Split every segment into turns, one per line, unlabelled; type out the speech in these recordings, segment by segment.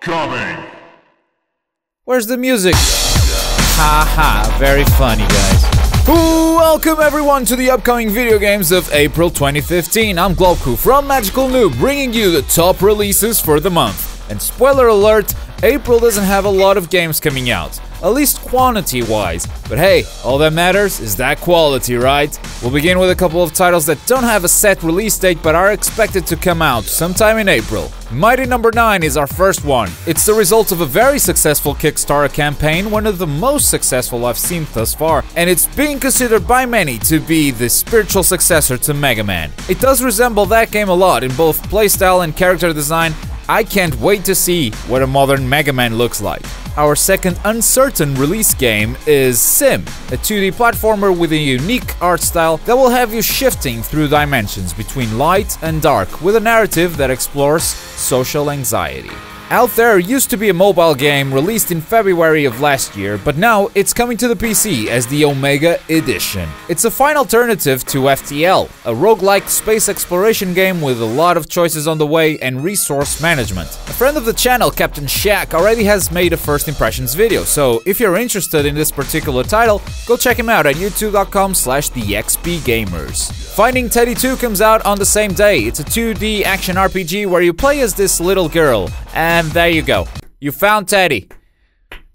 Coming!
Where's the music? Haha, very funny, guys. Welcome everyone to the upcoming video games of April 2015. I'm Globku from Magical Noob, bringing you the top releases for the month. And spoiler alert, April doesn't have a lot of games coming out, at least quantity-wise. But hey, all that matters is that quality, right? We'll begin with a couple of titles that don't have a set release date but are expected to come out sometime in April. Mighty No. 9 is our first one. It's the result of a very successful Kickstarter campaign, one of the most successful I've seen thus far, and it's being considered by many to be the spiritual successor to Mega Man. It does resemble that game a lot in both playstyle and character design. I can't wait to see what a modern Mega Man looks like. Our second uncertain release game is Sim, a 2D platformer with a unique art style that will have you shifting through dimensions between light and dark with a narrative that explores social anxiety. Out There used to be a mobile game released in February of last year, but now it's coming to the PC as the Omega Edition. It's a fine alternative to FTL, a roguelike space exploration game with a lot of choices on the way and resource management. A friend of the channel, Captain Shaq, already has made a first impressions video, so if you're interested in this particular title, go check him out at youtube.com/thexpgamers. Finding Teddy 2 comes out on the same day. It's a 2D action RPG where you play as this little girl. And there you go. You found Teddy.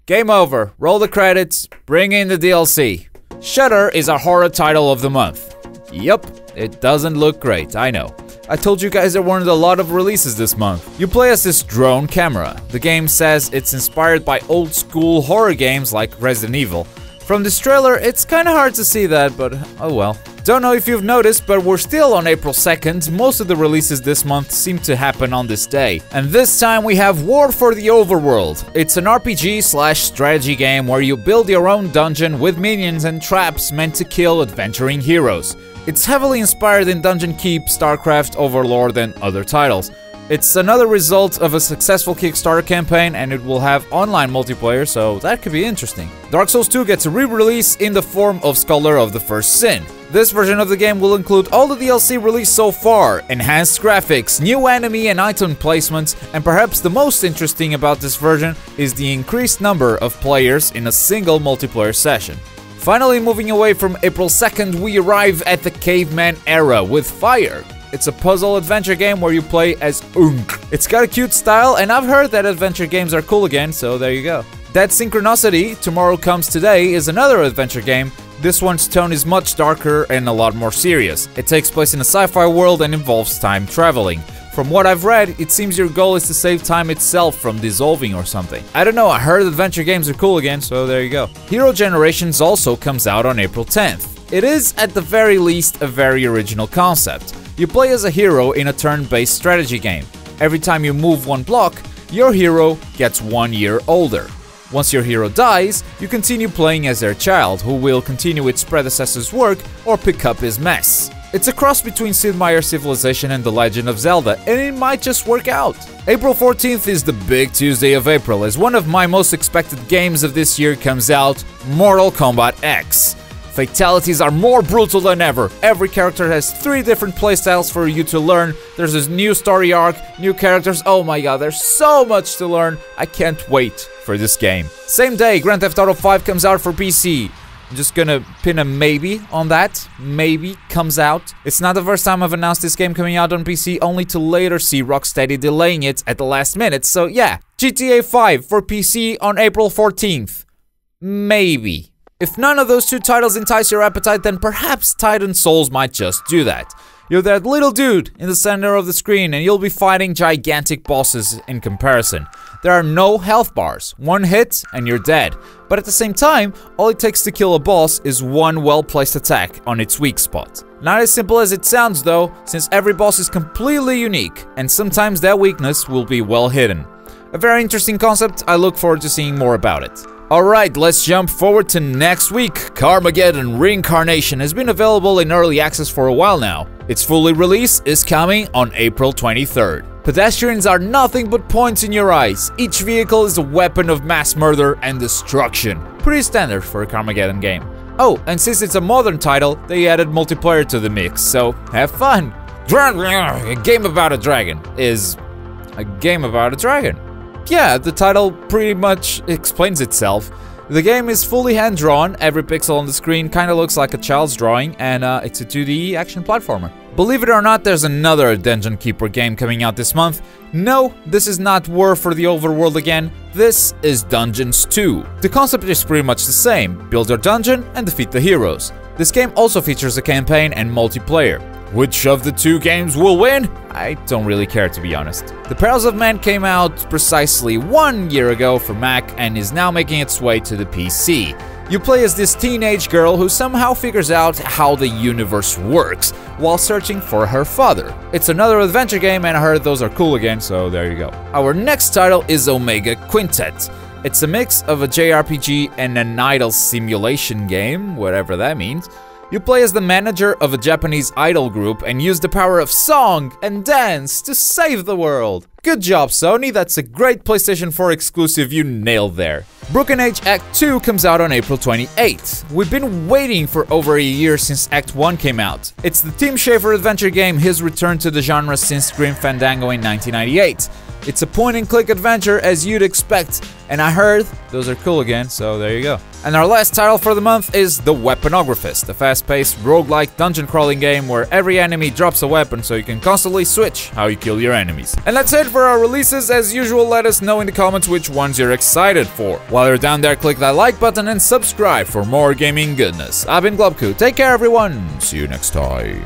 Game over. Roll the credits. Bring in the DLC. Shudder is our horror title of the month. Yup, it doesn't look great, I know. I told you guys there weren't a lot of releases this month. You play as this drone camera. The game says it's inspired by old school horror games like Resident Evil. From this trailer, it's kinda hard to see that, but oh well. Don't know if you've noticed, but we're still on April 2nd. Most of the releases this month seem to happen on this day. And this time we have War for the Overworld. It's an RPG/strategy game where you build your own dungeon with minions and traps meant to kill adventuring heroes. It's heavily inspired in Dungeon Keep, StarCraft, Overlord, and other titles. It's another result of a successful Kickstarter campaign, and it will have online multiplayer, so that could be interesting. Dark Souls 2 gets a re-release in the form of Scholar of the First Sin. This version of the game will include all the DLC released so far, enhanced graphics, new enemy and item placements, and perhaps the most interesting about this version is the increased number of players in a single multiplayer session. Finally, moving away from April 2nd, we arrive at the Caveman era with Fire. It's a puzzle adventure game where you play as Unk. It's got a cute style, and I've heard that adventure games are cool again, so there you go. Dead Synchronicity, Tomorrow Comes Today, is another adventure game. This one's tone is much darker and a lot more serious. It takes place in a sci-fi world and involves time traveling. From what I've read, it seems your goal is to save time itself from dissolving or something. I don't know, I heard adventure games are cool again, so there you go. Hero Generations also comes out on April 10th. It is, at the very least, a very original concept. You play as a hero in a turn-based strategy game. Every time you move one block, your hero gets 1 year older. Once your hero dies, you continue playing as their child, who will continue its predecessor's work or pick up his mess. It's a cross between Sid Meier's Civilization and The Legend of Zelda, and it might just work out. April 14th is the big Tuesday of April, as one of my most expected games of this year comes out, Mortal Kombat X. Fatalities are more brutal than ever. Every character has 3 different playstyles for you to learn. There's this new story arc, new characters. Oh my god, there's so much to learn. I can't wait for this game. Same day, Grand Theft Auto 5 comes out for PC. I'm just gonna pin a maybe on that. Maybe comes out. It's not the first time I've announced this game coming out on PC, only to later see Rocksteady delaying it at the last minute. So yeah, GTA 5 for PC on April 14th. Maybe. If none of those 2 titles entice your appetite, then perhaps Titan Souls might just do that. You're that little dude in the center of the screen and you'll be fighting gigantic bosses in comparison. There are no health bars, 1 hit and you're dead. But at the same time, all it takes to kill a boss is 1 well-placed attack on its weak spot. Not as simple as it sounds though, since every boss is completely unique, and sometimes that weakness will be well hidden. A very interesting concept, I look forward to seeing more about it. Alright, let's jump forward to next week. Carmageddon Reincarnation has been available in early access for a while now. Its fully release is coming on April 23rd. Pedestrians are nothing but points in your eyes. Each vehicle is a weapon of mass murder and destruction. Pretty standard for a Carmageddon game. Oh, and since it's a modern title, they added multiplayer to the mix, so have fun. A game about a dragon is a game about a dragon. yeah, the title pretty much explains itself. The game is fully hand-drawn, every pixel on the screen kinda looks like a child's drawing, and it's a 2D action platformer. Believe it or not, there's another Dungeon Keeper game coming out this month. No, this is not War for the Overworld again, this is Dungeons 2. The concept is pretty much the same, build your dungeon and defeat the heroes. This game also features a campaign and multiplayer. Which of the two games will win? I don't really care, to be honest. The Perils of Man came out precisely 1 year ago for Mac and is now making its way to the PC. You play as this teenage girl who somehow figures out how the universe works while searching for her father. It's another adventure game and I heard those are cool again, so there you go. Our next title is Omega Quintet. It's a mix of a JRPG and an idol simulation game, whatever that means. You play as the manager of a Japanese idol group and use the power of song and dance to save the world. Good job, Sony, that's a great PlayStation 4 exclusive you nailed there. Broken Age Act 2 comes out on April 28th. We've been waiting for over a year since Act 1 came out. It's the Tim Schafer adventure game, his return to the genre since Grim Fandango in 1998. It's a point-and-click adventure as you'd expect, and I heard those are cool again, so there you go. And our last title for the month is The Weaponographist, a fast-paced roguelike dungeon crawling game where every enemy drops a weapon so you can constantly switch how you kill your enemies. And that's it for our releases. As usual, let us know in the comments which ones you're excited for. While you're down there, click that like button and subscribe for more gaming goodness. I've been Globku. Take care, everyone. See you next time.